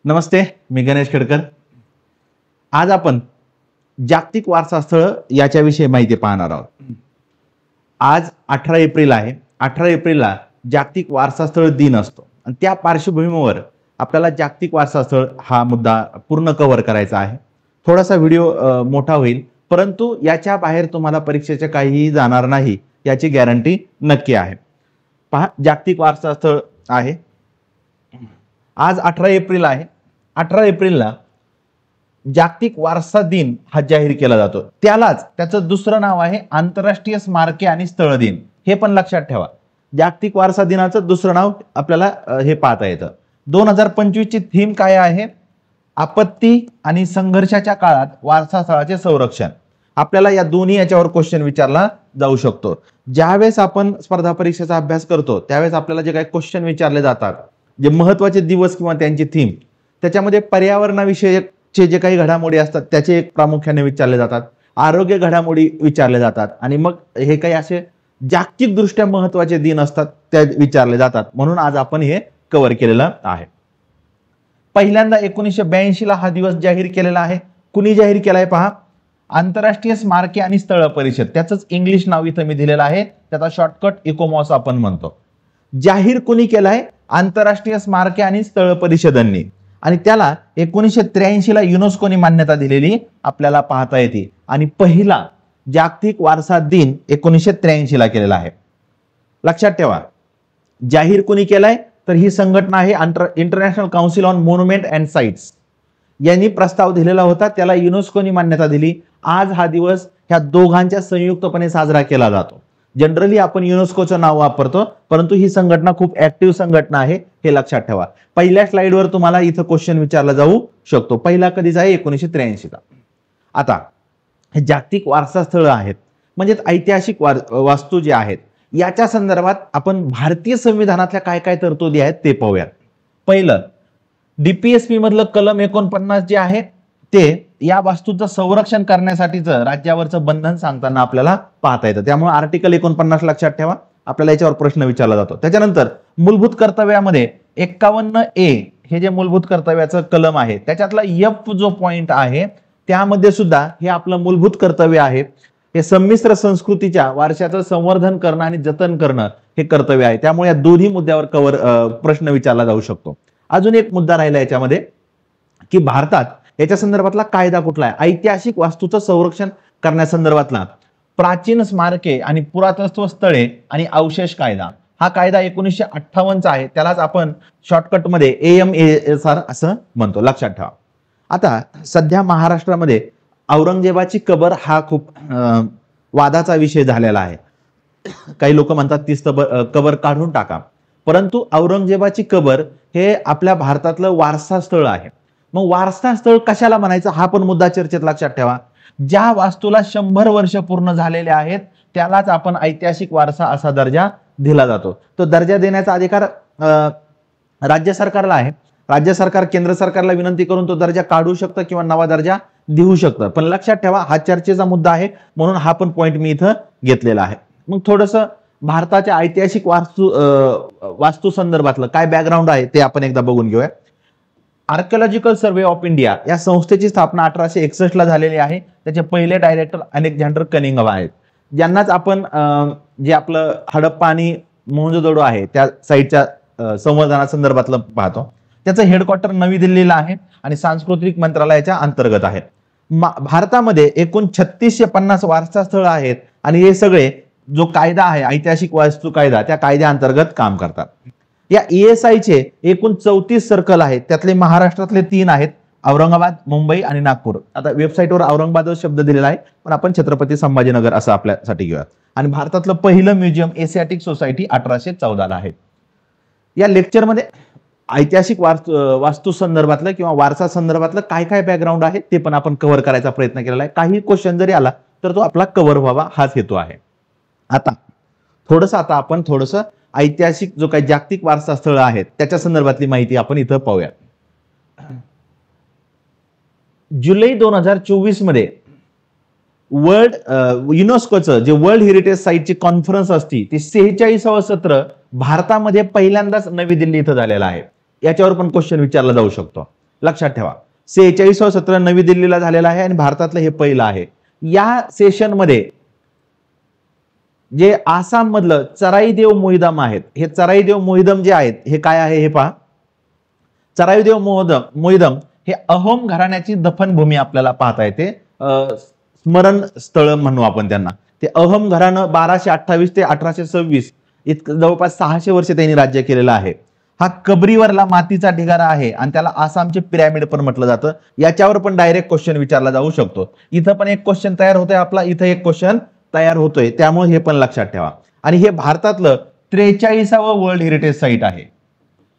नमस्ते, मी गणेश खेडकर। आज आपण जागतिक वारसा स्थळ याच्याविषयी माहिती पाहणार आहोत। आज 18 एप्रिल आहे। 18 एप्रिलला जागतिक वारसा स्थळ दिन असतो आणि त्या पार्श्वभूमीवर आपल्याला जागतिक वारसा स्थळ हा मुद्दा पूर्ण कव्हर करायचा आहे। थोडासा व्हिडिओ मोठा होईल, परंतु याच्या बाहेर तुम्हाला परीक्षेचे काहीही जाणार नाही याची गॅरंटी नक्की आहे। पहा, जागतिक वारसा स्थळ आहे। आज 18 एप्रिल आहे। 18 एप्रिलला जागतिक वारसा दिन हा जाहीर केला जातो। त्यालाच त्याचं दुसरं नाव आहे आंतरराष्ट्रीय स्मारके आणि स्थळ दिन। हे पण लक्षात ठेवा, जागतिक वारसा दिनाचं दुसरं नाव आपल्याला हे पाहता येतं। 2025 ची थीम काय आहे? आपत्ती आणि संघर्षाच्या काळात वारसा स्थळाचे संरक्षण। आपल्याला या दोन्ही याच्यावर क्वेश्चन विचारला जाऊ शकतो। ज्यावेळेस आपण स्पर्धा परीक्षेचा अभ्यास करतो त्यावेळेस आपल्याला जे काही क्वेश्चन विचारले जातात, जे महत्त्वाचे दिवस किंवा त्यांची थीम, त्याच्यामध्ये पर्यावरणाविषयीचे जे काही घडामोडी असतात त्याचे एक प्रामुख्याने विचारले जातात, आरोग्य घडामोडी विचारले जातात आणि मग हे काही असे जागतिक दृष्ट्या महत्त्वाचे दिन असतात ते विचारले जातात। म्हणून आज आपण हे कव्हर केलेलं आहे। पहिल्यांदा 1982 ला हा दिवस जाहीर केलेला आहे। कुणी जाहीर केलाय पहा, आंतरराष्ट्रीय स्मारके आणि स्थळ परिषद। त्याचंच इंग्लिश नाव इथं मी दिलेलं आहे, त्याचा शॉर्टकट इकोमॉस आपण म्हणतो। जाहीर कुणी केलाय? आंतरराष्ट्रीय स्मारके आणि स्थळ परिषदांनी, आणि त्याला 1983 ला युनेस्कोने मान्यता दिलेली आपल्याला पाहता येते। आणि पहिला जागतिक वारसा दिन 1983 ला केलेला आहे। लक्षात ठेवा, जाहीर कुणी केलाय तर ही संघटना आहे international council on monument and sites. यांनी प्रस्ताव दिलेला होता, त्याला युनेस्कोने मान्यता दिली। आज हा दिवस ह्या दोघांच्या संयुक्तपणे साजरा केला जातो। जनरली आपण युनेस्कोचं नाव वापरतो, परंतु ही संघटना खूप ऍक्टिव्ह संघटना आहे, हे लक्षात ठेवा। पहिल्या स्लाइडवर तुम्हाला इथं क्वेश्चन विचारला जाऊ शकतो। पहिला कधीचा आहे? 1983 चा। आता हे जागतिक वारसा स्थळ आहेत म्हणजे ऐतिहासिक वास्तू जे आहेत याच्या संदर्भात आपण भारतीय संविधानातल्या काय काय तरतुदी आहेत ते पाहूयात। पहिलं, डीपीएसपी मधलं कलम 49 जे आहे ते या वास्तूचं संरक्षण करण्यासाठीचं राज्यावरचं बंधन सांगताना आपल्याला पाहता येतं। त्यामुळे आर्टिकल 49 लक्षात ठेवा, आपल्याला याच्यावर प्रश्न विचारला जातो। त्याच्यानंतर मूलभूत कर्तव्यामध्ये 51A हे जे मूलभूत कर्तव्याचं कलम आहे त्याच्यातला F जो पॉइंट आहे त्यामध्ये सुद्धा हे आपलं मूलभूत कर्तव्य आहे। हे संमिश्र संस्कृतीच्या वारशाचं संवर्धन करणं आणि जतन करणं हे कर्तव्य आहे। त्यामुळे या दोन्ही मुद्द्यावर प्रश्न विचारला जाऊ शकतो। अजून एक मुद्दा राहिला याच्यामध्ये की भारतात याच्या संदर्भातला कायदा कुठला आहे? ऐतिहासिक वास्तूचं संरक्षण करण्यासंदर्भातला प्राचीन स्मारके आणि पुरातत्व स्थळे आणि अवशेष कायदा, हा कायदा 1958 चा आहे। त्यालाच आपण शॉर्टकट मध्ये AMASR असं म्हणतो, लक्षात ठेवा। आता सध्या महाराष्ट्रामध्ये औरंगजेबाची कबर हा खूप वादाचा विषय झालेला आहे। काही लोक म्हणतात ती कबर काढून टाका, परंतु औरंगजेबाची कबर हे आपल्या भारतातलं वारसा स्थळ आहे। मग वारसा स्थळ कशाला म्हणायचं हा पण मुद्दा चर्चेत लक्षात ठेवा। ज्या वास्तूला 100 वर्ष पूर्ण झालेले आहेत त्यालाच आपण ऐतिहासिक वारसा असा दर्जा दिला जातो। तो दर्जा देण्याचा अधिकार राज्य सरकारला आहे। राज्य सरकार केंद्र सरकारला विनंती करून तो दर्जा काढू शकतं किंवा नवा दर्जा देऊ शकतं। पण लक्षात ठेवा, हा चर्चेचा मुद्दा आहे म्हणून हा पण पॉइंट मी इथं घेतलेला आहे। मग थोडंसं भारताच्या ऐतिहासिक वास्तू संदर्भातलं काय बॅकग्राऊंड आहे ते आपण एकदा बघून घेऊया। आर्किओलॉजिकल सर्वे ऑफ इंडिया या संस्थेची स्थापना 1861 ला झालेली आहे। त्याचे पहिले डायरेक्टर अलेक्झांडर कनिंघम आहेत, ज्यांनाच आपण जे आपलं हडप्पा आणि मोहनजोदडो आहे त्या साईडच्या संवर्धनासंदर्भातलं पाहतो। त्याचं हेडक्वार्टर नवी दिल्लीला आहे आणि सांस्कृतिक मंत्रालयाच्या अंतर्गत आहे। भारतामध्ये एकूण 3650 वारसा स्थळ आहेत आणि हे सगळे जो कायदा आहे ऐतिहासिक वास्तू कायदा त्या कायद्याअंतर्गत काम करतात। या ESI चे एकूण 34 सर्कल आहेत, त्यातले महाराष्ट्रातले 3 आहेत, औरंगाबाद, मुंबई आणि नागपूर। आता वेबसाईटवर औरंगाबाद शब्द दिलेला आहे, पण आपण छत्रपती संभाजीनगर असं आपल्यासाठी घेऊया। आणि भारतातलं पहिलं म्युझियम एशियाटिक सोसायटी 1814 ला आहे। या लेक्चरमध्ये ऐतिहासिक वास्तू संदर्भातलं किंवा वारसा संदर्भातलं काय काय बॅकग्राऊंड आहे ते पण आपण कव्हर करायचा प्रयत्न केलेला आहे। काही क्वेश्चन जरी आला तर तो आपला कव्हर व्हावा हाच हेतू आहे। आता आपण थोडंसं ऐतिहासिक जो काही जागतिक वारसा स्थळ आहेत त्याच्या संदर्भातली माहिती आपण इथं पाहूया। जुलै 2024 मध्ये युनेस्कोचं जे वर्ल्ड हेरिटेज साईटची कॉन्फरन्स असती ते 46वा सत्र भारतामध्ये पहिल्यांदाच नवी दिल्ली इथं झालेला आहे। याच्यावर पण क्वेश्चन विचारला जाऊ शकतो। लक्षात ठेवा. 46वा सत्र नवी दिल्लीला झालेला आहे आणि भारतातलं हे पहिलं आहे. या सेशन मध्ये जे आसाम मधलं चराईदेव मोहिदम आहेत, हे चराईदेव मोहिदम जे आहेत हे काय आहे हे पहा. चराईदेव मोहिदम हे अहोम घराण्याची दफनभूमी आपल्याला पाहता येते. स्मरण स्थळ म्हणू आपण त्यांना. ते अहोम घराणं 1228 ते 1826 इतकं जवळपास 600 वर्ष त्यांनी राज्य केलेलं आहे. हा कबरीवरला मातीचा ढिगारा आहे आणि त्याला आसामचे पिरॅमिड पण म्हटलं जातं. याच्यावर पण डायरेक्ट क्वेश्चन विचारला जाऊ शकतो. इथं पण एक क्वेश्चन तयार होतोय आपला, इथं एक क्वेश्चन तयार होतोय, त्यामुळे हे पण लक्षात ठेवा. आणि हे भारतातलं 43वा वर्ल्ड हेरिटेज साईट आहे.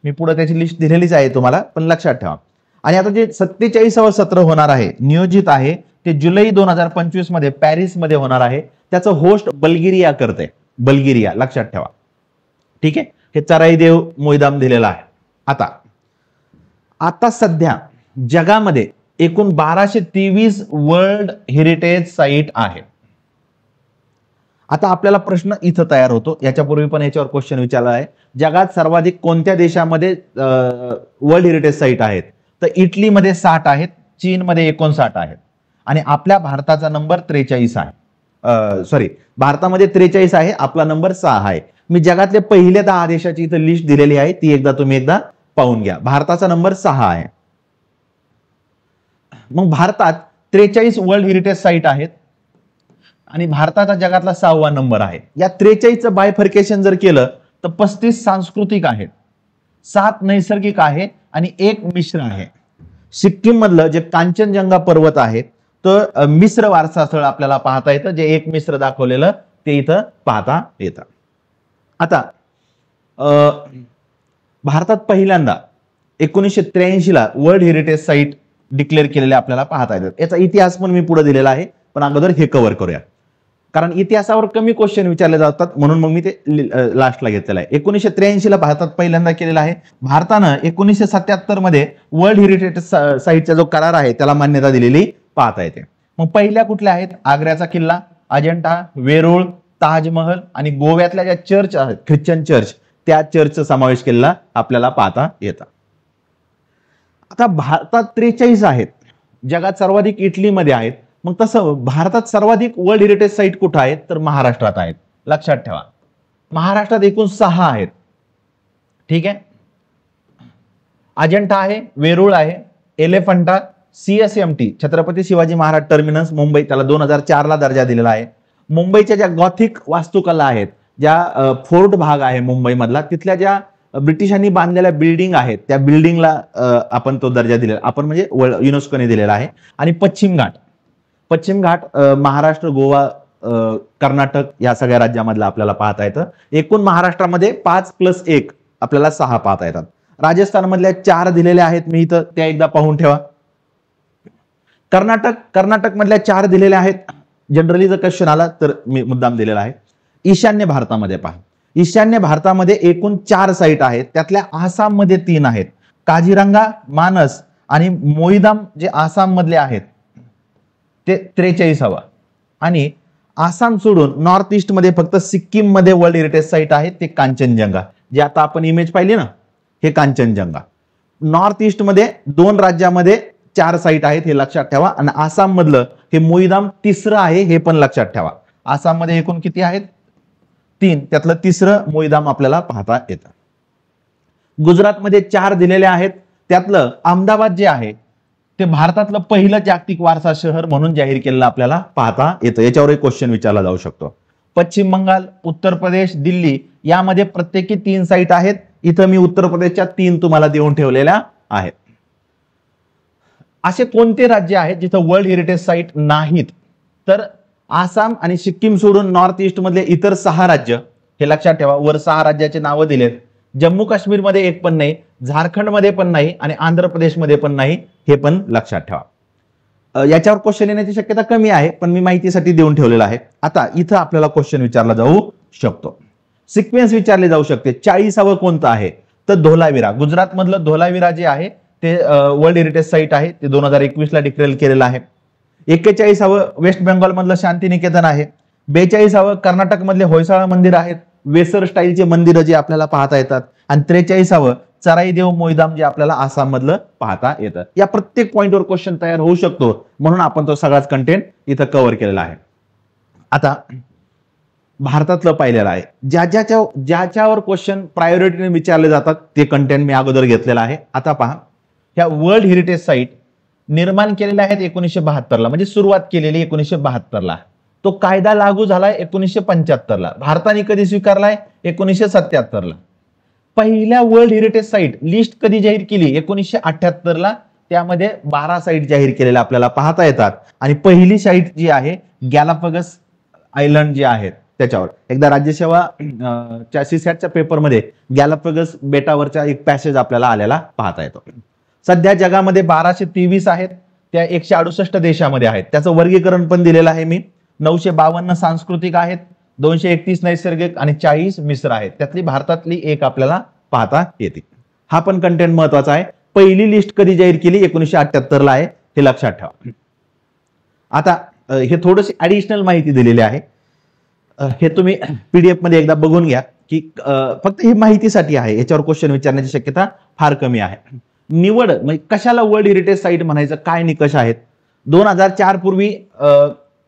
मी पुढे त्याची लिस्ट दिलेलीच आहे तुम्हाला, पण लक्षात ठेवा. आणि आता जे 47वा सत्र होणार आहे, नियोजित आहे ते जुलै 2025 मध्ये पॅरिस मध्ये होणार आहे. त्याचं होस्ट बल्गेरिया करते, बल्गेरिया, लक्षात ठेवा. ठीक आहे, हे चराईदेव मोहिदम दिलेला आहे. आता सध्या जगामध्ये एकूण 1223 वर्ल्ड हेरिटेज साईट आहे. आता आपल्याला प्रश्न इथं तयार होतो, याच्यापूर्वी पण याच्यावर क्वेश्चन विचारला आहे. जगात सर्वाधिक कोणत्या देशामध्ये वर्ल्ड हेरिटेज साईट आहेत? तर इटलीमध्ये 60 आहेत, चीनमध्ये 59 आहेत आणि आपल्या भारताचा नंबर 43 आहे. सॉरी, भारतामध्ये 43 आहे, आपला नंबर 6 आहे. मी जगातले पहिले 10 देशाची इथं लिस्ट दिलेली आहे, ती तुम्ही एकदा पाहून घ्या. भारताचा नंबर 6 आहे. मग भारतात 43 वर्ल्ड हेरिटेज साईट आहेत आणि भारताचा जगातला 6वा नंबर आहे. या 43चं बायफर्केशन जर केलं तर 35 सांस्कृतिक आहेत, 7 नैसर्गिक आहे आणि 1 मिश्र आहे. सिक्कीम मधलं जे कांचनजंगा पर्वत आहे तर मिश्र वारसा स्थळ आपल्याला पाहता येतं. जे 1 मिश्र दाखवलेलं ते इथं पाहता येतं. आता भारतात पहिल्यांदा 1983 ला वर्ल्ड हेरिटेज साईट डिक्लेअर केलेले आपल्याला पाहता येतात. याचा इतिहास पण मी पुढे दिलेला आहे, पण अगोदर हे कव्हर करूया, कारण इतिहासावर कमी क्वेश्चन विचारले जातात म्हणून मग मी ते लास्टला घेतलेलं आहे. 1983 ला भारतात पहिल्यांदा केलेला आहे. भारतानं 1977 मध्ये वर्ल्ड हेरिटेज साईटचा जो करार आहे त्याला मान्यता दिलेली पाहता येते. मग पहिल्या कुठल्या आहेत? आग्र्याचा किल्ला, अजंठा, वेरूळ, ताजमहल आणि गोव्यातल्या ज्या चर्च आहेत, ख्रिश्चन चर्च, त्या चर्चचा समावेश केलेला आपल्याला पाहता येतं. आता भारतात 43 आहेत, जगात सर्वाधिक इटलीमध्ये आहेत. मग तसं भारतात सर्वाधिक वर्ल्ड हेरिटेज साईट कुठं आहेत? तर महाराष्ट्रात आहेत. लक्षात ठेवा, महाराष्ट्रात एकूण 6 आहेत. ठीक आहे, अजंठा आहे, वेरूळ आहे, एलिफंटा, CSMT छत्रपती शिवाजी महाराज टर्मिनस मुंबई, त्याला 2004 ला दर्जा दिलेला आहे. मुंबईच्या ज्या गॉथिक वास्तुकला आहेत, ज्या फोर्ट भाग आहे मुंबई मधला, तिथल्या ज्या ब्रिटिशांनी बांधलेल्या बिल्डिंग आहेत त्या बिल्डिंगला आपण तो दर्जा दिलेला, आपण म्हणजे युनेस्कोने दिलेला आहे. आणि पश्चिम घाट महाराष्ट्र, गोवा, कर्नाटक या सगळ्या राज्यामधला आपल्याला पाहता येतं. एकूण महाराष्ट्रामध्ये 5+1 आपल्याला 6 पाहता येतात. राजस्थान मधल्या 4 दिलेल्या आहेत, मी इथं त्या एकदा पाहून ठेवा. कर्नाटक मधल्या 4 दिलेल्या आहेत. जनरली जर क्वेश्चन आला तर मी मुद्दाम दिलेला आहे. ईशान्य भारतामध्ये पहा, ईशान्य भारतामध्ये एकूण 4 साईट आहेत, त्यातल्या आसाम मध्ये 3 आहेत. काझीरंगा, मानस आणि मोहिदम जे आसाम मधले आहेत ते 43वा. आणि आसाम सोडून नॉर्थ ईस्ट मध्ये फक्त सिक्कीम मध्ये वर्ल्ड हेरिटेज साईट आहे, ते कांचनजंगा, जे आता आपण इमेज पाहिली ना, हे कांचनजंगा. नॉर्थ ईस्ट मध्ये 2 राज्यामध्ये 4 साईट आहेत, हे लक्षात ठेवा. आणि आसाम मधलं हे मोहिदम 3रं आहे, हे पण लक्षात ठेवा. आसाम मध्ये एकूण किती आहेत? 3, त्यातलं 3रं मोहिदम आपल्याला पाहता येतं. गुजरात मध्ये 4 दिलेले आहेत, त्यातलं अहमदाबाद जे आहे ते भारतातलं पहिलं जागतिक वारसा शहर म्हणून जाहीर केलेलं आपल्याला पाहता येतं. याच्यावर एक क्वेश्चन विचारला जाऊ शकतो. पश्चिम बंगाल, उत्तर प्रदेश, दिल्ली यामध्ये प्रत्येकी 3 साईट आहेत. इथं मी उत्तर प्रदेशच्या 3 तुम्हाला देऊन ठेवलेल्या आहेत. असे कोणते राज्य आहेत जिथं वर्ल्ड हेरिटेज साईट नाहीत? तर आसाम आणि सिक्कीम सोडून नॉर्थ ईस्ट मधले इतर 6 राज्य, हे लक्षात ठेवा. वर 6 राज्याचे नावं दिलेत. जम्मू काश्मीर मध्ये एक पण नाही, झारखंड मध्ये पण नाही आणि आंध्र प्रदेश मध्ये पण नाही, हे पण लक्षात ठेवा. याच्यावर क्वेश्चन येण्याची शक्यता कमी आहे, पण मी माहितीसाठी देऊन ठेवलेला आहे. आता इथं आपल्याला क्वेश्चन विचारला जाऊ शकतो, सिक्वेन्स विचारले जाऊ शकते. 40वा कोणतं आहे? तर धोलावीरा. गुजरात मधलं धोलावीरा जे आहे ते वर्ल्ड हेरिटेज साईट आहे, ते 2021 ला डिक्लेअर केलेलं आहे. 41वा वेस्ट बेंगॉल मधलं शांतिनिकेतन आहे. 42वा कर्नाटक मधले होयसाळा मंदिर आहेत, वेसर स्टाईलचे मंदिरं जे आपल्याला पाहता येतात. आणि 43वा चराई देव मोईदाम जे आपल्याला आसाम मधलं पाहता येतं. या प्रत्येक पॉइंटवर क्वेश्चन तयार होऊ शकतो, म्हणून आपण तो सगळाच कंटेंट इथं कव्हर केलेला आहे. आता भारतातलं पाहिलेलं आहे, ज्याच्यावर क्वेश्चन प्रायोरिटीने विचारले जातात ते कंटेंट मी अगोदर घेतलेलं आहे. आता पहा, ह्या वर्ल्ड हेरिटेज साईट निर्माण केलेल्या आहेत 1972ला, म्हणजे सुरुवात केलेली 1972ला. तो कायदा लागू झालाय 1975ला. भारताने कधी स्वीकारलाय? 1977ला. पहिल्या वर्ल्ड हेरिटेज साईट लिस्ट कधी जाहीर केली? 1978ला. त्यामध्ये 12 साईट जाहीर केलेल्या आपल्याला पाहता येतात. आणि पहिली साईट जी आहे गॅलापागस आयलंड जे आहेत त्याच्यावर, एकदा राज्यसेवा सीसॅटच्या पेपरमध्ये गॅलापागस बेटावरचा एक पॅसेज आपल्याला आलेला पाहता येतो. सध्या जगामध्ये 1223 आहेत, त्या 168 देशामध्ये आहेत. त्याचं वर्गीकरण पण दिलेलं आहे मी. 952 सांस्कृतिक आहेत, 231 नैसर्गिक आणि 40 मिश्र आहेत. त्यातली भारतातली एक आपल्याला पाहता येते. हा पण कंटेंट महत्वाचा आहे. पहिली लिस्ट कधी जाहीर केली? 1978ला आहे, हे लक्षात ठेवा. आता हे थोडीशी ऍडिशनल माहिती दिलेली आहे, हे तुम्ही पीडीएफ मध्ये एकदा बघून घ्या की फक्त ही माहितीसाठी आहे, याच्यावर क्वेश्चन विचारण्याची शक्यता फार कमी आहे. निवड म्हणजे कशाला वर्ल्ड हेरिटेज साईट म्हणायचं, काय निकष आहेत? 2004 पूर्वी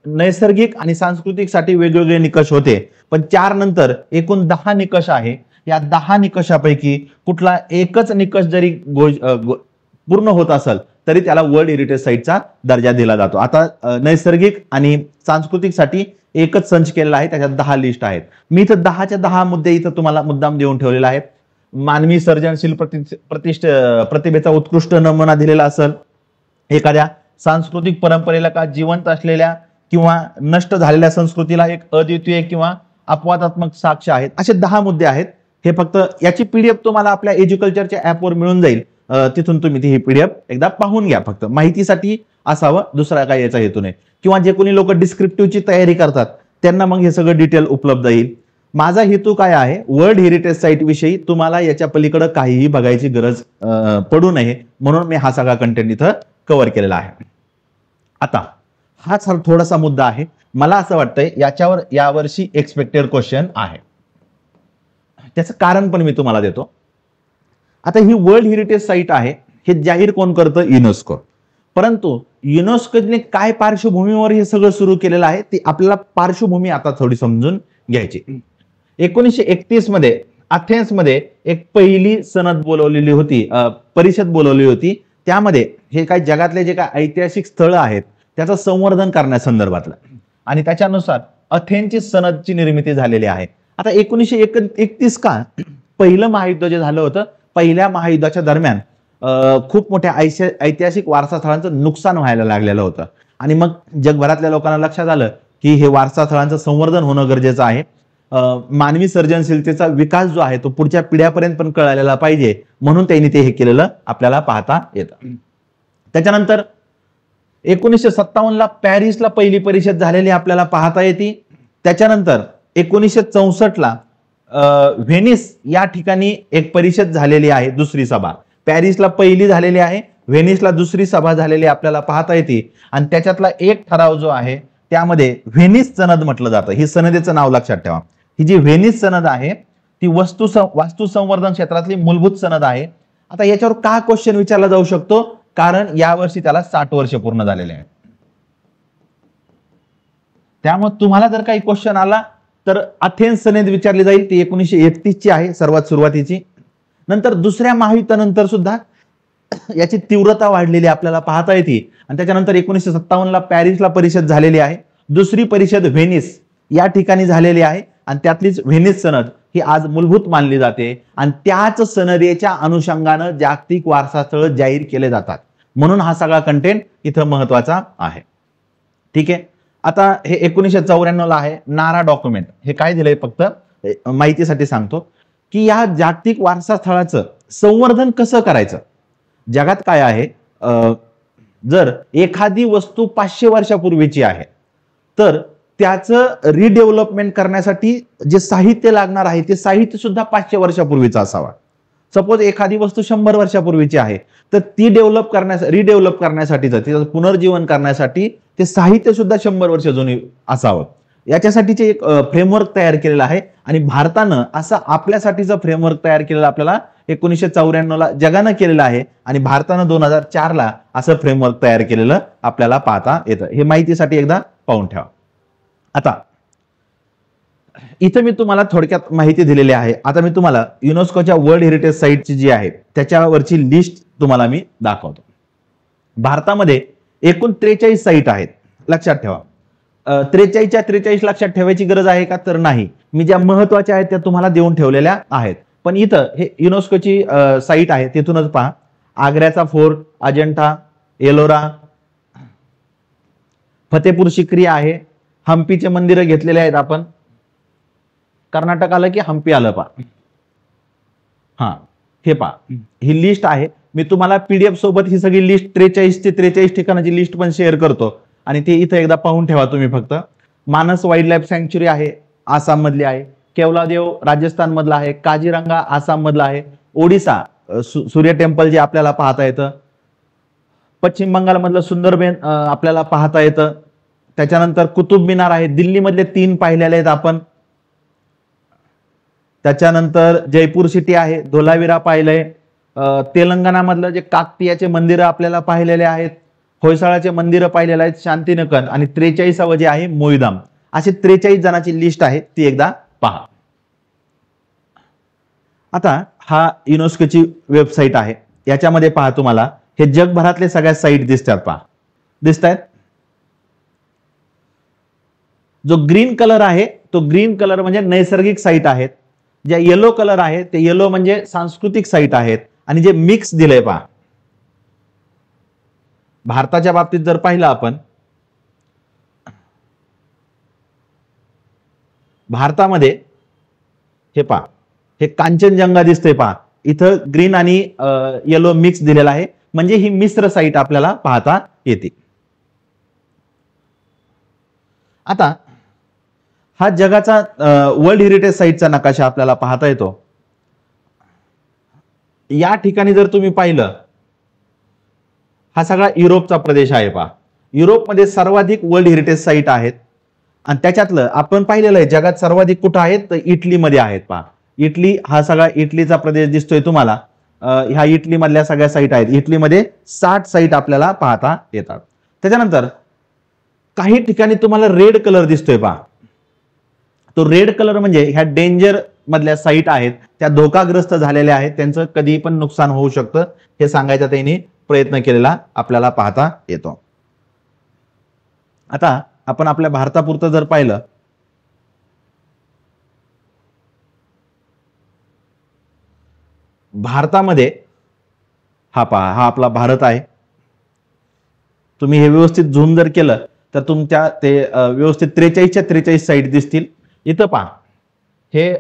नैसर्गिक आणि सांस्कृतिक साठी वेगवेगळे निकष होते, पण 4 नंतर एकूण 10 निकष आहे. या 10 निकषापैकी कुठला एकच निकष जरी पूर्ण होत असेल तरी त्याला वर्ल्ड हेरिटेज साईटचा दर्जा दिला जातो. आता नैसर्गिक आणि सांस्कृतिक साठी एकच संच केलेला आहे, त्याच्यात 10 लिस्ट आहेत. मी इथं 10च्या 10 मुद्दे इथं तुम्हाला मुद्दाम देऊन ठेवलेला आहे. मानवी सर्जनशील प्रतिभेचा उत्कृष्ट नमुना दिलेला असेल, एखाद्या सांस्कृतिक परंपरेला का जिवंत असलेल्या किंवा नष्ट झालेल्या संस्कृतीला एक अद्वितीय किंवा अपवादात्मक साक्ष आहेत, असे 10 मुद्दे आहेत. हे फक्त याची पीडीएफ तुम्हाला आपल्या एज्युकल्चरच्या ऍपवर मिळून जाईल, तिथून तुम्ही ती पीडीएफ एकदा पाहून घ्या. फक्त माहितीसाठी असावं, दुसरा काय याचा हेतू नाही. किंवा जे कोणी लोक डिस्क्रिप्टिव्हची तयारी करतात त्यांना मग हे सगळं डिटेल उपलब्ध येईल. माझा हेतू काय आहे, वर्ल्ड हेरिटेज साईट विषयी तुम्हाला याच्या पलीकडे काहीही बघायची गरज पडू नये म्हणून मी हा सगळा कंटेंट इथं कव्हर केलेला आहे. आता हाच थोडासा मुद्दा आहे, मला असं वाटतंय याच्यावर यावर्षी एक्सपेक्टेड क्वेश्चन आहे. त्याचं कारण पण मी तुम्हाला देतो. आता ही वर्ल्ड हेरिटेज साईट आहे, हे जाहीर कोण करतं? युनेस्को. परंतु युनेस्कोने काय पार्श्वभूमीवर हे सगळं सुरू केलेलं आहे ते आपल्याला पार्श्वभूमी आता थोडी समजून घ्यायची. 1931 मध्ये अथेन्स मध्ये एक पहिली सनद बोलवलेली होती, परिषद बोलवली होती. त्यामध्ये हे काय जगातले जे काय ऐतिहासिक स्थळं आहेत त्याचं संवर्धन करण्यासंदर्भातलं, आणि त्याच्यानुसार अथेन्सची सनदची निर्मिती झालेली आहे. आता 1931 का पहिलं महायुद्ध जे झालं होतं, पहिल्या महायुद्धाच्या दरम्यान खूप मोठ्या ऐतिहासिक वारसा स्थळांचं नुकसान व्हायला लागलेलं होतं, आणि मग जगभरातल्या लोकांना लक्षात आलं की हे वारसा स्थळांचं संवर्धन होणं गरजेचं आहे. मानवी सर्जनशीलतेचा विकास जो आहे तो पुढच्या पिढ्यापर्यंत पण कळायला पाहिजे, म्हणून त्यांनी ते हे केलेलं आपल्याला पाहता येतं. त्याच्यानंतर 1957ला पॅरिसला पहिली परिषद झालेली आपल्याला पाहता येते. त्याच्यानंतर 1964ला व्हेनिस या ठिकाणी एक परिषद झालेली आहे, दुसरी सभा. पॅरिसला पहिली झालेली आहे, व्हेनिसला दुसरी सभा झालेली आपल्याला पाहता येते. आणि त्याच्यातला एक ठराव जो आहे त्यामध्ये व्हेनिस सनद म्हटलं जातं. ही सनदेचं नाव लक्षात ठेवा. ही जी व्हेनिस सनद आहे ती वास्तू संवर्धन क्षेत्रातली मूलभूत सनद आहे. आता याच्यावर का क्वेश्चन विचारला जाऊ शकतो, कारण यावर्षी त्याला 60 वर्ष पूर्ण झालेले आहेत. त्यामुळे तुम्हाला जर काही क्वेश्चन आला तर अथेन्स सनद विचारली जाईल, ती 1931 ची आहे, सर्वात सुरुवातीची. नंतर दुसऱ्या महायुद्धानंतर सुद्धा याची तीव्रता वाढलेली आपल्याला पाहता येते. आणि त्याच्यानंतर 1957ला पॅरिसला परिषद झालेली आहे, दुसरी परिषद व्हेनिस या ठिकाणी झालेली आहे, आणि त्यातलीच व्हेनिस सनद ही आज मूलभूत मानली जाते. आणि त्याच सनदेच्या अनुषंगानं जागतिक वारसा स्थळ जाहीर केले जातात, म्हणून हा सगळा कंटेंट इथं महत्वाचा आहे. ठीक आहे. आता हे 1994ला आहे नारा डॉक्युमेंट. हे काय दिलंय फक्त माहितीसाठी सांगतो की या जागतिक वारसा स्थळाचं संवर्धन कसं करायचं. जगात काय आहे, जर एखादी वस्तू 500 वर्षापूर्वीची आहे तर त्याचं रिडेव्हलपमेंट करण्यासाठी जे साहित्य लागणार आहे ते साहित्य सुद्धा 500 वर्षापूर्वीचं असावा. सपोज एखादी वस्तू 100 वर्षापूर्वीची आहे तर ती रिडेव्हलप करण्यासाठी तिचं पुनर्जीवन करण्यासाठी ते साहित्य सुद्धा 100 वर्ष जुनी असावं. याच्यासाठीचे एक फ्रेमवर्क तयार केलेला आहे, आणि भारतानं असं आपल्यासाठीचं फ्रेमवर्क तयार केलेलं आपल्याला 1994 ला जगानं केलेलं आहे आणि भारतानं 2004 ला असं फ्रेमवर्क तयार केलेलं आपल्याला पाहता येतं. हे माहितीसाठी एकदा पाहून ठेवा. आता इथं मी तुम्हाला थोडक्यात माहिती दिलेली आहे. आता मी तुम्हाला युनेस्कोच्या वर्ल्ड हेरिटेज साईटची जी आहे त्याच्यावरची लिस्ट तुम्हाला मी दाखवतो. भारतामध्ये एकूण 43 साईट आहेत. लक्षात ठेवा, 43च्या 43 लक्षात ठेवायची गरज आहे का? तर नाही. मी ज्या महत्वाच्या आहेत त्या तुम्हाला देऊन ठेवलेल्या आहेत. पण इथं हे युनेस्कोची साईट आहे, तिथूनच पहा. आग्र्याचा फोर्ट, अजंठा, एलोरा, फतेपूर सिक्री आहे. हम्पीचे मंदिरं घेतलेले आहेत आपण. कर्नाटक आलं की हम्पी आलं पहा. हा, हे पहा, ही लिस्ट आहे. मी तुम्हाला पीडीएफ सोबत ही सगळी लिस्ट 43 ते 43 ठिकाणाची लिस्ट पण शेअर करतो आणि ते इथं एकदा पाहून ठेवा तुम्ही फक्त. मानस वाईल्ड लाईफ सँक्च्युरी आहे, आसाम मधली आहे. केवलादेव राजस्थान मधला आहे. काझीरंगा आसाम मधला आहे. ओडिसा सूर्य टेम्पल जे आपल्याला पाहता येतं. पश्चिम बंगाल मधलं सुंदरबन आपल्याला पाहता येतं. त्याच्यानंतर कुतुब मिनार आहे. दिल्ली मधले 3 पाहिलेले आहेत आपण. त्याच्यानंतर जयपूर सिटी आहे, धोलावीरा पाहिलंय. तेलंगणा मधलं जे काकतीयाचे मंदिरं आपल्याला पाहिलेले आहेत. होयसाळाचे मंदिरं पाहिलेले आहेत, शांतिनिकेतन, आणि 43वे जे आहे मोईदाम. अशी 43 जणांची लिस्ट आहे, ती एकदा पहा. आता हा युनेस्कोची वेबसाईट आहे. याच्यामध्ये पहा तुम्हाला हे जगभरातले सगळ्या साईट दिसतात पहा. दिसतायत. जो ग्रीन कलर आहे तो ग्रीन कलर म्हणजे नैसर्गिक साईट आहेत. ज्या येलो कलर आहे ते येलो म्हणजे सांस्कृतिक साईट आहेत. आणि जे मिक्स दिलंय पहा, भारताच्या बाबतीत जर पाहिलं आपण, भारतामध्ये हे पहा, हे कांचनजंगा दिसतंय पहा. इथं ग्रीन आणि येलो मिक्स दिलेला आहे, म्हणजे ही मिश्र साईट आपल्याला पाहता येते. आता हा जगाचा वर्ल्ड हेरिटेज साईटचा नकाशा आपल्याला पाहता येतो. या ठिकाणी जर तुम्ही पाहिलं, हा सगळा युरोपचा प्रदेश आहे पहा. युरोपमध्ये सर्वाधिक वर्ल्ड हेरिटेज साईट आहेत आणि त्याच्यातलं आपण पाहिलेलं आहे जगात सर्वाधिक कुठं आहेत तर इटलीमध्ये आहेत पहा. इटली, हा सगळा इटलीचा प्रदेश दिसतोय तुम्हाला. ह्या इटली मधल्या सगळ्या साईट आहेत. इटलीमध्ये 60 साईट आपल्याला पाहता येतात. त्याच्यानंतर काही ठिकाणी तुम्हाला रेड कलर दिसतोय पहा. तो रेड कलर म्हणजे ह्या डेंजर मधल्या साईट आहेत, त्या धोकाग्रस्त झालेल्या आहेत, त्यांचं कधी पण नुकसान होऊ शकतं हे सांगायचा त्यांनी प्रयत्न केलेला आपल्याला पाहता येतो. आता आपण आपल्या भारतापुरतं जर पाहिलं, भारतामध्ये हा पहा, हा आपला भारत आहे. तुम्ही हे व्यवस्थित झूम जर केलं तर तुमच्या ते व्यवस्थित 43च्या 43 साईट दिसतील. इथं पहा, हे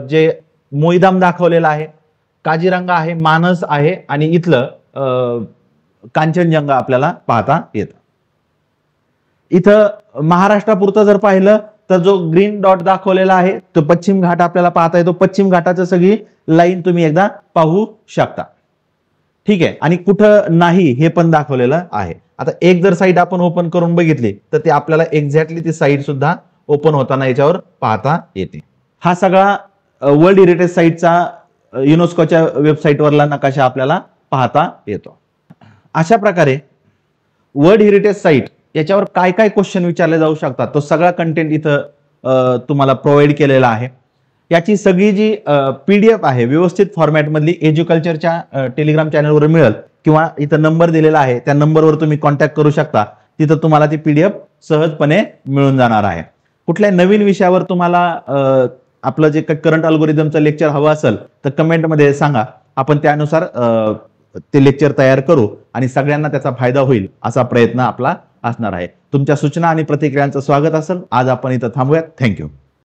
जे मोईदाम दाखवलेलं आहे, काझीरंगा आहे, मानस आहे आणि इथलं कांचनजंगा आपल्याला पाहता येतं. इथं महाराष्ट्रापुरतं जर पाहिलं तर जो ग्रीन डॉट दाखवलेला आहे तो पश्चिम घाट आपल्याला पाहता येतो. पश्चिम घाटाचं सगळी लाईन तुम्ही एकदा पाहू शकता. ठीक आहे. आणि कुठं नाही हे पण दाखवलेलं आहे. आता एक जर साईट आपण ओपन करून बघितली तर ते आपल्याला एक्झॅक्टली ती साईट सुद्धा ओपन होताना याच्यावर पाहता येते. हा सगळा वर्ल्ड हेरिटेज साईटचा युनेस्कोच्या वेबसाईटवरला नकाशा आपल्याला पाहता येतो. अशा प्रकारे वर्ल्ड हेरिटेज साईट याच्यावर काय काय क्वेश्चन विचारले जाऊ शकतात तो सगळा कंटेंट इथं तुम्हाला प्रोव्हाइड केलेला आहे. याची सगळी जी पीडीएफ आहे व्यवस्थित फॉर्मॅट मधली एज्युकल्चरच्या टेलिग्राम चॅनलवर मिळेल किंवा इथं नंबर दिलेला आहे त्या नंबरवर तुम्ही कॉन्टॅक्ट करू शकता. तिथं तुम्हाला ती पीडीएफ सहजपणे मिळून जाणार आहे. कुठल्या नवीन विषयावर तुम्हाला आपलं जे करंट अल्गोरिदमचं लेक्चर हवं असेल तर कमेंटमध्ये सांगा. आपण त्यानुसार ते लेक्चर तयार करू आणि सगळ्यांना त्याचा फायदा होईल असा प्रयत्न आपला असणार आहे. तुमच्या सूचना आणि प्रतिक्रियांचं स्वागत असेल. आज आपण इथं थांबूयात. थँक्यू.